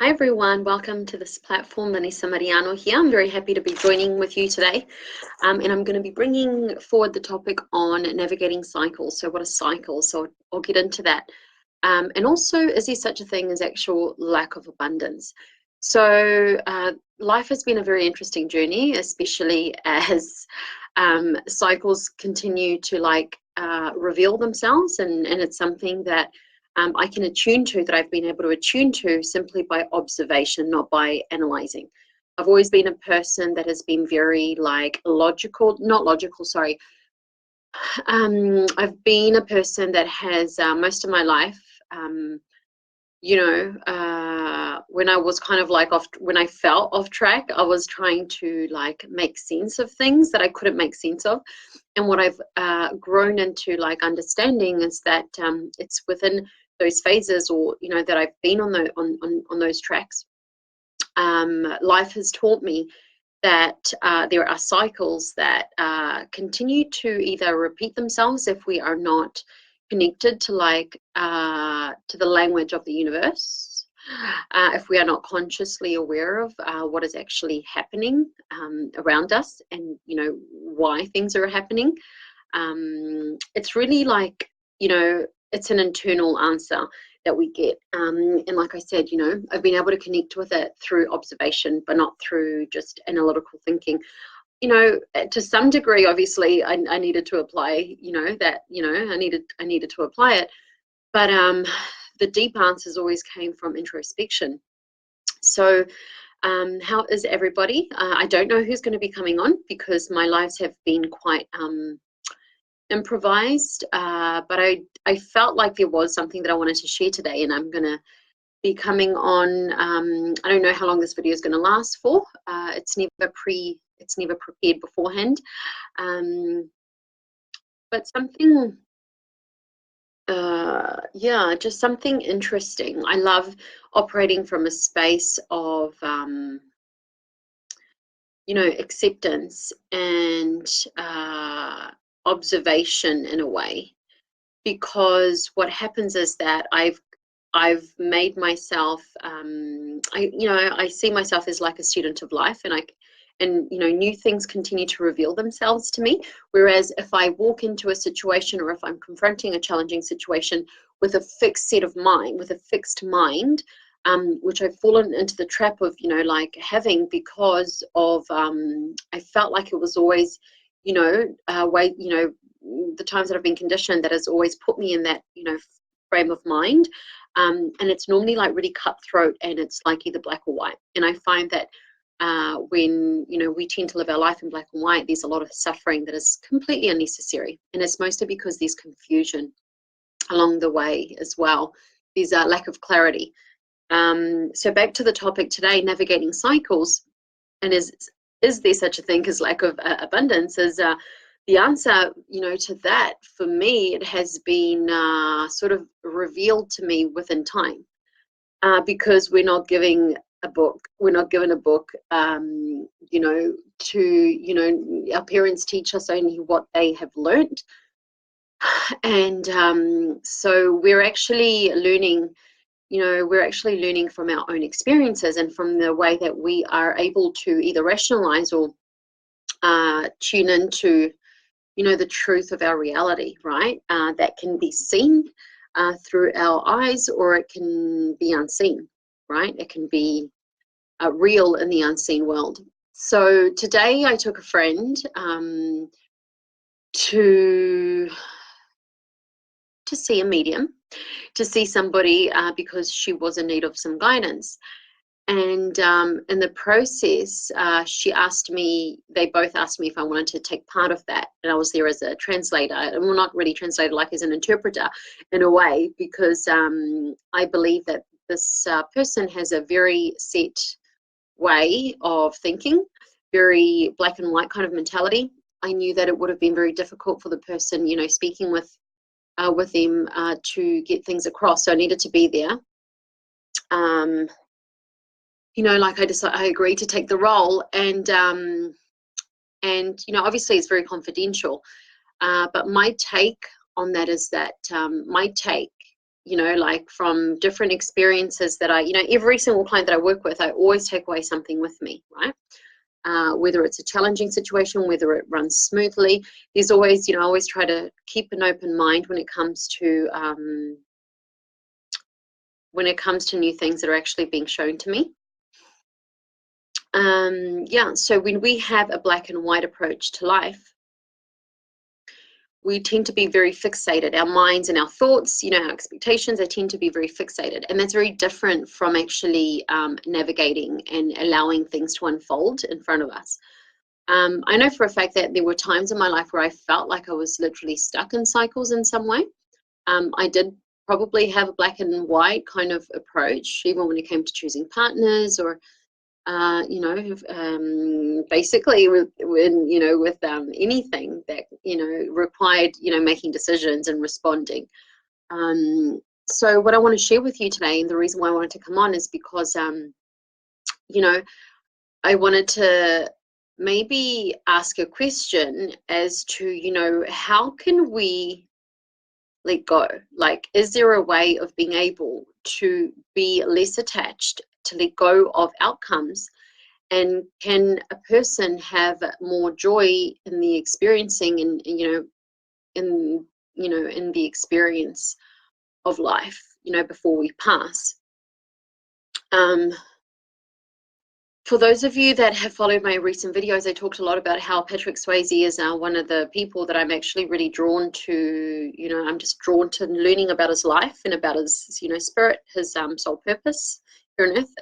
Hi everyone, welcome to this platform. Vanessa Mariano here. I'm very happy to be joining with you today, and I'm going to be bringing forward the topic on navigating cycles. So what are cycles? So I'll get into that. And also, is there such a thing as actual lack of abundance? So life has been a very interesting journey, especially as cycles continue to reveal themselves, and it's something that I can attune to, that I've been able to attune to simply by observation, not by analyzing. I've always been a person that has been very not logical, sorry. I've been a person that has most of my life, when I was kind of when I fell off track, I was trying to make sense of things that I couldn't make sense of. And what I've grown into understanding is that it's within those phases, or that I've been on those tracks. Life has taught me that there are cycles that continue to either repeat themselves if we are not connected to the language of the universe, if we are not consciously aware of what is actually happening around us, and why things are happening. It's really it's an internal answer that we get, and like I said, I've been able to connect with it through observation, but not through just analytical thinking. To some degree, obviously, I needed to apply, I needed to apply it, but the deep answers always came from introspection. So how is everybody? I don't know who's going to be coming on, because my lives have been quite improvised, but I felt like there was something that I wanted to share today, and I'm going to be coming on. I don't know how long this video is going to last for. It's never prepared beforehand, but something, just something interesting. I love operating from a space of acceptance and observation in a way, because what happens is that I've made myself, I see myself as like a student of life, and new things continue to reveal themselves to me. Whereas if I walk into a situation, or if I'm confronting a challenging situation with a fixed set of mind, with a fixed mind, which I've fallen into the trap of, having, because of, I felt like it was always, the times that I've been conditioned, that has always put me in that, frame of mind. And it's normally really cutthroat, and it's either black or white. And I find that when we tend to live our life in black and white, there's a lot of suffering that is completely unnecessary, and it's mostly because there's confusion along the way as well. There's a lack of clarity. So back to the topic today, navigating cycles, and is there such a thing as lack of abundance? Is the answer, to that, for me, it has been sort of revealed to me within time, because we're not given a book, our parents teach us only what they have learned. And so we're actually learning, from our own experiences, and from the way that we are able to either rationalize or tune into, the truth of our reality, right? That can be seen through our eyes, or it can be unseen, right? It can be real in the unseen world. So today I took a friend to see a medium, to see somebody, because she was in need of some guidance. And in the process, they both asked me if I wanted to take part of that. And I was there as a translator, and well, not really translator, as an interpreter in a way, because I believe that this person has a very set way of thinking, very black and white kind of mentality. I knew that it would have been very difficult for the person, speaking with them to get things across. So I needed to be there. I agreed to take the role, and obviously it's very confidential. But my take on that is that my take you know, like from different experiences that I, you know, every single client that I work with, I always take away something with me, right? Whether it's a challenging situation, whether it runs smoothly, there's always, you know, I always try to keep an open mind when it comes to new things that are actually being shown to me. Yeah, so when we have a black and white approach to life, we tend to be very fixated. Our minds and our thoughts, you know, our expectations, they tend to be very fixated. And that's very different from actually navigating and allowing things to unfold in front of us. I know for a fact that there were times in my life where I felt like I was literally stuck in cycles in some way. I did probably have a black and white kind of approach, even when it came to choosing partners or you know, basically with anything that, you know, required, you know, making decisions and responding. So what I want to share with you today, and the reason why I wanted to come on is because, you know, I wanted to maybe ask a question as to, you know, how can we let go? Like, is there a way of being able to be less attached, to let go of outcomes? And can a person have more joy in the experiencing and in the experience of life, you know, before we pass? For those of you that have followed my recent videos, I talked a lot about how Patrick Swayze is one of the people that I'm actually really drawn to. You know, I'm just drawn to learning about his life and about his, you know, spirit, his soul purpose here on earth.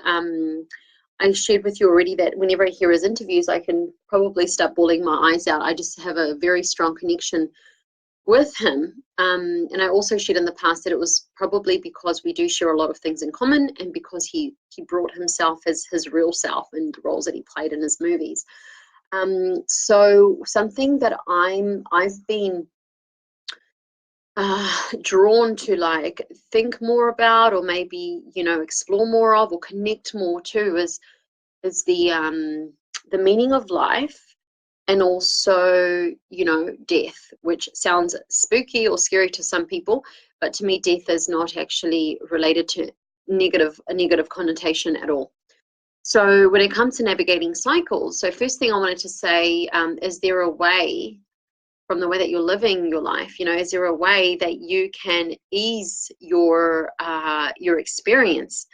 I shared with you already that whenever I hear his interviews, I can probably start bawling my eyes out. I just have a very strong connection with him. And I also shared in the past that it was probably because we do share a lot of things in common, and because he brought himself as his real self and the roles that he played in his movies. So something that I've been drawn to, like, think more about, or maybe, you know, explore more of, or connect more to, is the meaning of life, and also, you know, death, which sounds spooky or scary to some people, but to me, death is not actually related to a negative connotation at all. So when it comes to navigating cycles, so first thing I wanted to say, is there a way, from the way that you're living your life, you know, is there a way that you can ease your experience,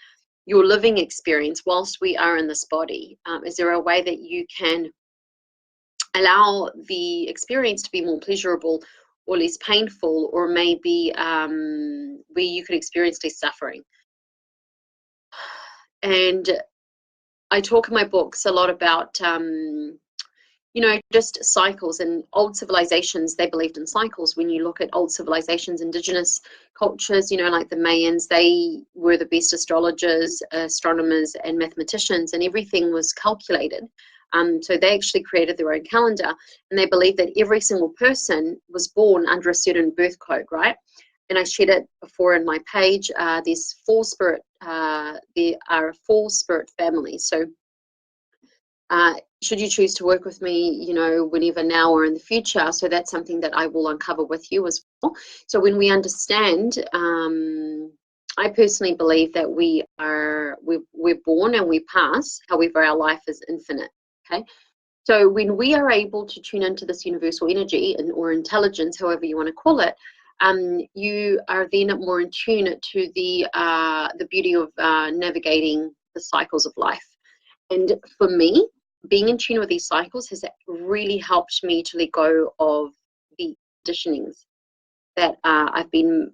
your living experience, whilst we are in this body? Is there a way that you can allow the experience to be more pleasurable or less painful, or maybe where you could experience less suffering? And I talk in my books a lot about you know, just cycles. And old civilizations, they believed in cycles. When you look at old civilizations, indigenous cultures, you know, like the Mayans, they were the best astrologers, astronomers, and mathematicians, and everything was calculated. So they actually created their own calendar, and they believed that every single person was born under a certain birth code, right? And I shared it before in my page. There's there are four spirit families. So should you choose to work with me, you know, whenever, now or in the future, so that's something that I will uncover with you as well. So when we understand, I personally believe that we're born and we pass. However, our life is infinite. Okay. So when we are able to tune into this universal energy, or intelligence, however you want to call it, you are then more in tune to the beauty of navigating the cycles of life. And for me, being in tune with these cycles has really helped me to let go of the conditionings that I've been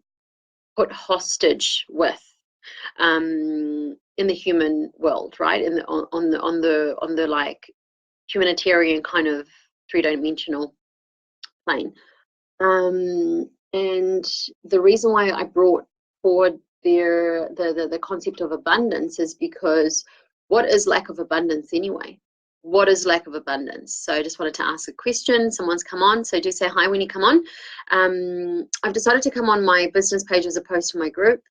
put hostage with in the human world, right? On the like humanitarian kind of three-dimensional plane. And the reason why I brought forward the concept of abundance is because, what is lack of abundance anyway? What is lack of abundance? So I just wanted to ask a question. Someone's come on, so do say hi when you come on. I've decided to come on my business page as opposed to my group.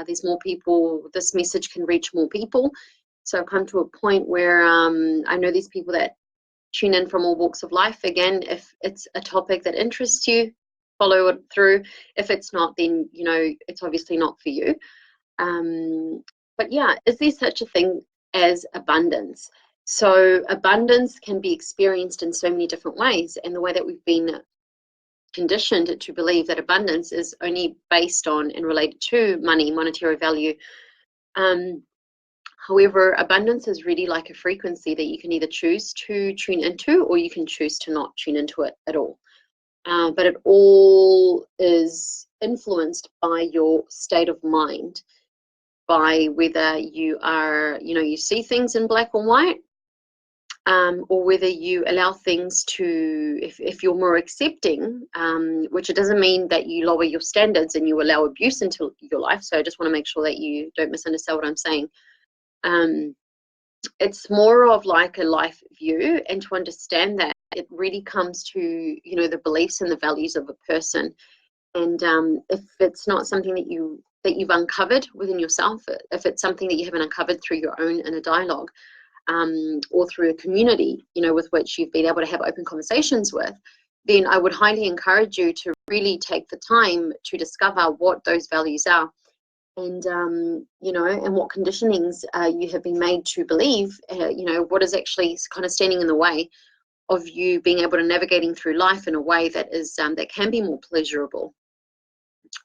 There's more people, this message can reach more people. So I've come to a point where I know these people that tune in from all walks of life. Again, if it's a topic that interests you, follow it through. If it's not, then it's obviously not for you. But yeah, is there such a thing as abundance? So abundance can be experienced in so many different ways, and the way that we've been conditioned to believe that abundance is only based on and related to money, monetary value. However, abundance is really like a frequency that you can either choose to tune into, or you can choose to not tune into it at all. But it all is influenced by your state of mind, by whether you are, you see things in black or white, or whether you allow things to, if you're more accepting, which it doesn't mean that you lower your standards and you allow abuse into your life. So I just want to make sure that you don't misunderstand what I'm saying. It's more of like a life view, and to understand that it really comes to, the beliefs and the values of a person. And if it's not something that you've uncovered within yourself, if it's something that you haven't uncovered through your own inner dialogue, or through a community, with which you've been able to have open conversations with, then I would highly encourage you to really take the time to discover what those values are, and and what conditionings you have been made to believe, what is actually kind of standing in the way of you being able to navigating through life in a way that is that can be more pleasurable,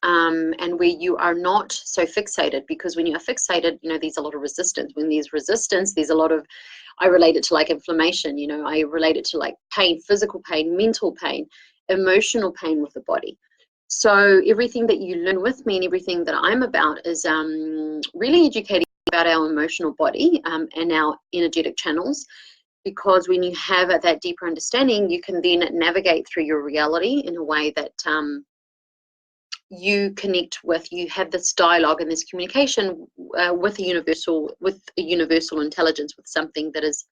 and where you are not so fixated. Because when you are fixated, there's a lot of resistance. When there's resistance, there's a lot of, I relate it to like inflammation, I relate it to like pain, physical pain, mental pain, emotional pain with the body. So everything that you learn with me and everything that I'm about is really educating about our emotional body, and our energetic channels. Because when you have that deeper understanding, you can then navigate through your reality in a way that you connect with. You have this dialogue and this communication with a universal intelligence, with something that is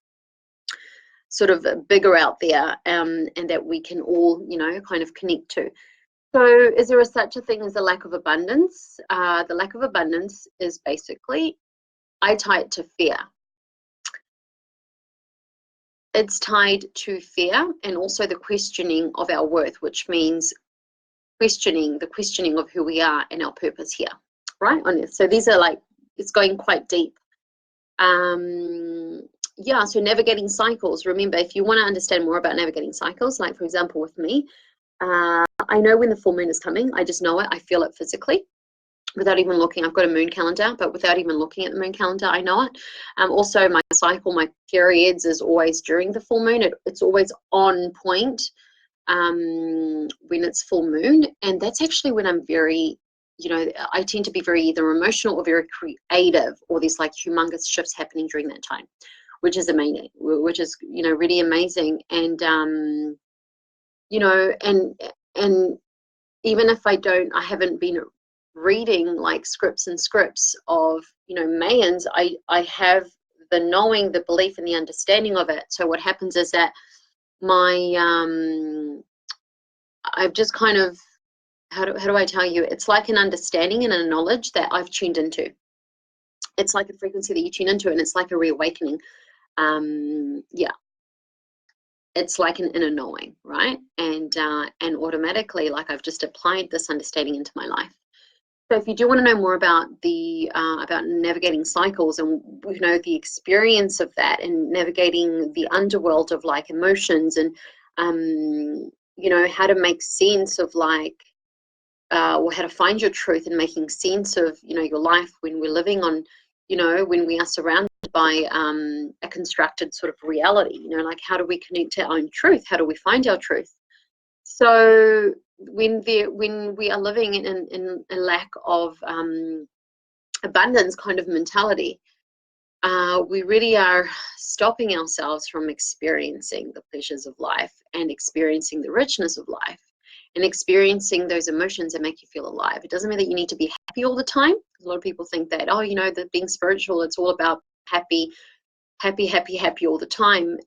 sort of bigger out there, and that we can all, kind of connect to. So is there such a thing as a lack of abundance? The lack of abundance is basically, I tie it to fear. It's tied to fear, and also the questioning of our worth, which means the questioning of who we are and our purpose here, right, on earth. So these are like, it's going quite deep. Yeah, so navigating cycles. Remember, if you want to understand more about navigating cycles, like for example with me, I know when the full moon is coming. I just know it. I feel it physically without even looking. I've got a moon calendar, but without even looking at the moon calendar, I know it. Also, my cycle, my periods is always during the full moon. It's always on point when it's full moon. And that's actually when I'm very, I tend to be very either emotional or very creative, or there's like humongous shifts happening during that time, which is amazing, really amazing. And, and even if I haven't been reading like scripts of, Mayans, I have the knowing, the belief, and the understanding of it. So what happens is that I've just kind of, how do I tell you? It's like an understanding and a knowledge that I've tuned into. It's like a frequency that you tune into, and it's like a reawakening. Yeah. It's like an inner knowing, right? And automatically, like, I've just applied this understanding into my life. So if you do want to know more about about navigating cycles, and the experience of that, and navigating the underworld of like emotions, and how to make sense of like, or how to find your truth, and making sense of your life when we're living on, when we are surrounded by a constructed sort of reality, like, how do we connect to our own truth? How do we find our truth? So when we are living in a lack of abundance kind of mentality, we really are stopping ourselves from experiencing the pleasures of life, and experiencing the richness of life, and experiencing those emotions that make you feel alive. It doesn't mean that you need to be happy all the time. A lot of people think that, that being spiritual, it's all about happy all the time.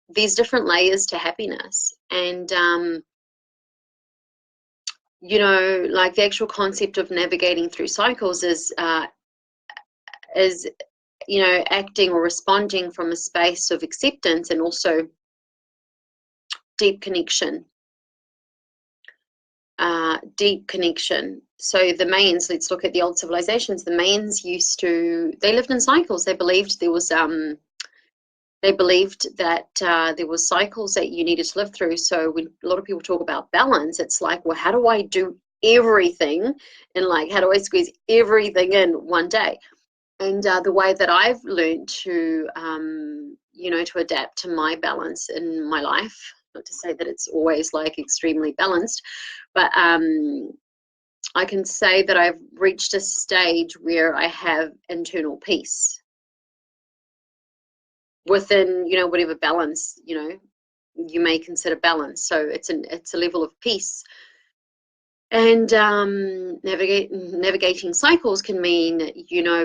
There's different layers to happiness. And like, the actual concept of navigating through cycles is acting or responding from a space of acceptance, and also deep connection. deep connection. So the Mayans, let's look at the old civilizations. The Mayans they lived in cycles. They believed there was there was cycles that you needed to live through. So when a lot of people talk about balance, it's like, well, how do I do everything, and like, how do I squeeze everything in one day? And the way that I've learned to to adapt to my balance in my life, not to say that it's always like extremely balanced, but I can say that I've reached a stage where I have internal peace within, whatever balance, you may consider balance. So it's a level of peace. And navigating cycles can mean,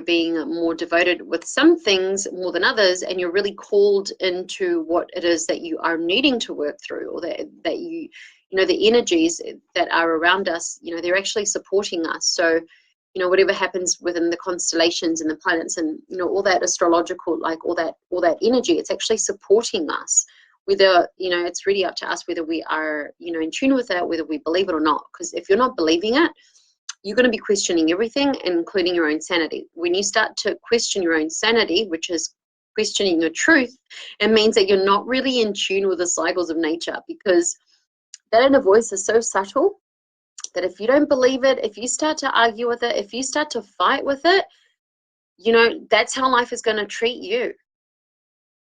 being more devoted with some things more than others, and you're really called into what it is that you are needing to work through, or that the energies that are around us, they're actually supporting us. So, whatever happens within the constellations and the planets and, all that astrological, like all that energy, it's actually supporting us. Whether, it's really up to us whether we are, in tune with it, whether we believe it or not. Because if you're not believing it, you're going to be questioning everything, including your own sanity. When you start to question your own sanity, which is questioning your truth, it means that you're not really in tune with the cycles of nature, because that inner voice is so subtle that if you don't believe it, if you start to argue with it, if you start to fight with it, that's how life is going to treat you.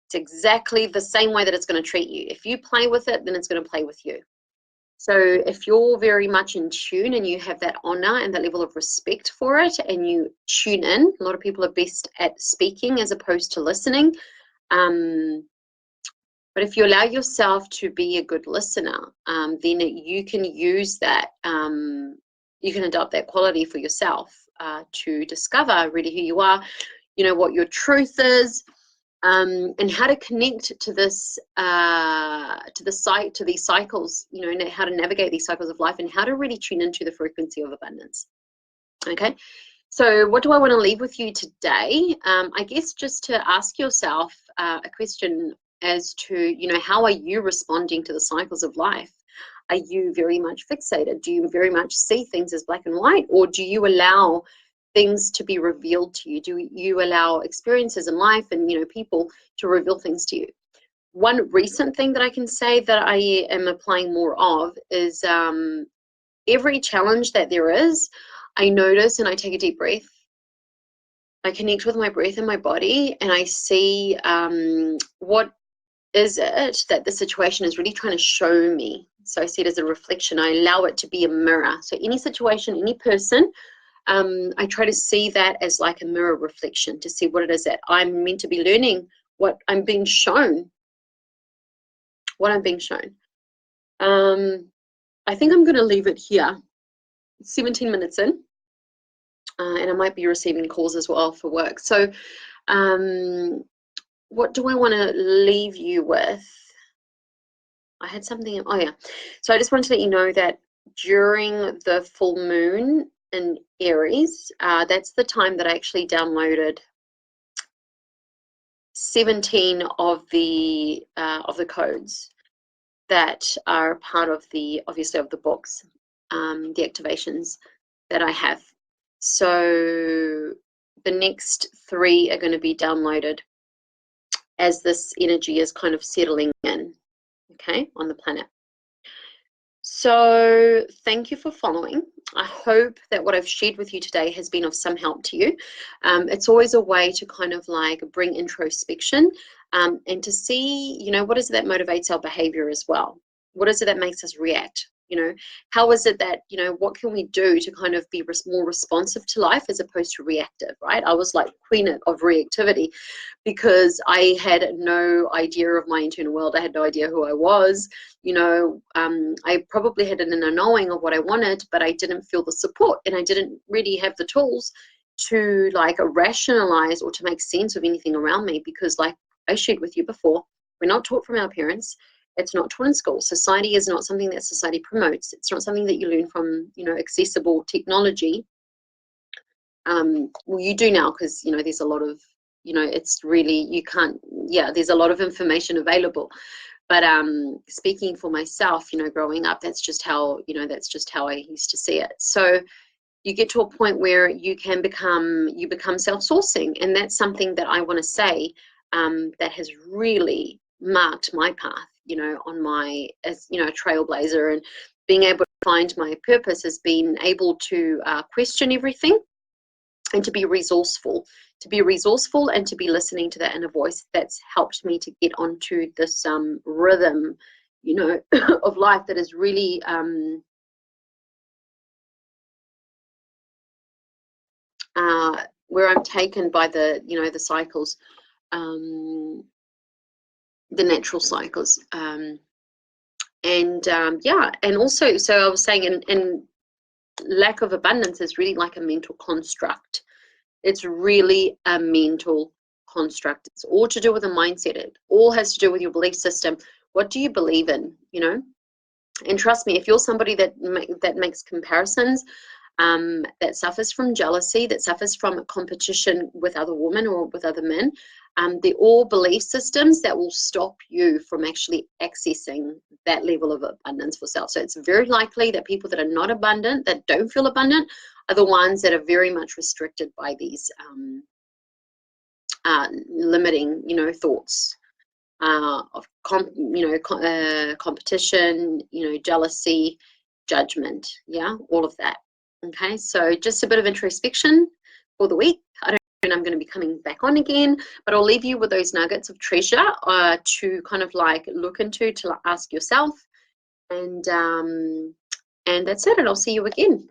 It's exactly the same way that it's going to treat you. If you play with it, then it's going to play with you. So if you're very much in tune and you have that honor and that level of respect for it, and you tune in, a lot of people are best at speaking as opposed to listening. But if you allow yourself to be a good listener, then you can use that, you can adopt that quality for yourself, to discover really who you are, what your truth is, and how to connect to this, to these cycles, and how to navigate these cycles of life, and how to really tune into the frequency of abundance. Okay, so what do I want to leave with you today? I guess just to ask yourself a question as to, how are you responding to the cycles of life? Are you very much fixated? Do you very much see things as black and white, or do you allow things to be revealed to you? Do you allow experiences in life and, people to reveal things to you? One recent thing that I can say that I am applying more of is, every challenge that there is, I notice and I take a deep breath. I connect with my breath and my body, and I see, what is it that the situation is really trying to show me. So I see it as a reflection. I allow it to be a mirror. So any situation, any person, I try to see that as like a mirror reflection, to see what it is that I'm meant to be learning, what I'm being shown. I think I'm going to leave it here. 17 minutes in, and I might be receiving calls as well for work. So what do I want to leave you with? I had something, oh yeah. So I just wanted to let you know that during the full moon in Aries, that's the time that I actually downloaded 17 of the codes that are part of the, obviously, of the books, the activations that I have. So the next 3 are going to be downloaded as this energy is kind of settling in, okay, on the planet. So thank you for following. I hope that what I've shared with you today has been of some help to you. It's always a way to kind of like bring introspection, and to see, what is it that motivates our behavior as well? What is it that makes us react? How is it that, what can we do to kind of be more responsive to life as opposed to reactive, right? I was like queen of reactivity because I had no idea of my internal world. I had no idea who I was. I probably had an inner knowing of what I wanted, but I didn't feel the support, and I didn't really have the tools to like rationalize or to make sense of anything around me, because like I shared with you before, we're not taught from our parents. It's not taught in school. Society is not something that society promotes. It's not something that you learn from, accessible technology. Well, you do now, because, there's a lot of, it's really, you can't, yeah, there's a lot of information available. But speaking for myself, you know, growing up, that's just how, you know, that's just how I used to see it. So you get to a point where you become self-sourcing, and that's something that I want to say that has really marked my path, you know, on my, as you know, a trailblazer, and being able to find my purpose has been able to question everything and to be resourceful, and to be listening to that inner voice. That's helped me to get onto this rhythm, you know, of life that is really where I'm taken by the, you know, the cycles, the natural cycles, yeah, and also, so I was saying, and lack of abundance is really like a mental construct. It's really a mental construct. It's all to do with a mindset. It all has to do with your belief system. What do you believe in? You know, and trust me, if you're somebody that makes comparisons, that suffers from jealousy, that suffers from competition with other women or with other men, they're all belief systems that will stop you from actually accessing that level of abundance for self. So it's very likely that people that are not abundant, that don't feel abundant, are the ones that are very much restricted by these limiting, you know, thoughts of competition, you know, jealousy, judgment, yeah, all of that. Okay, so just a bit of introspection for the week. I don't know when I'm going to be coming back on again, but I'll leave you with those nuggets of treasure to kind of like look into, to ask yourself, and that's it. And I'll see you again.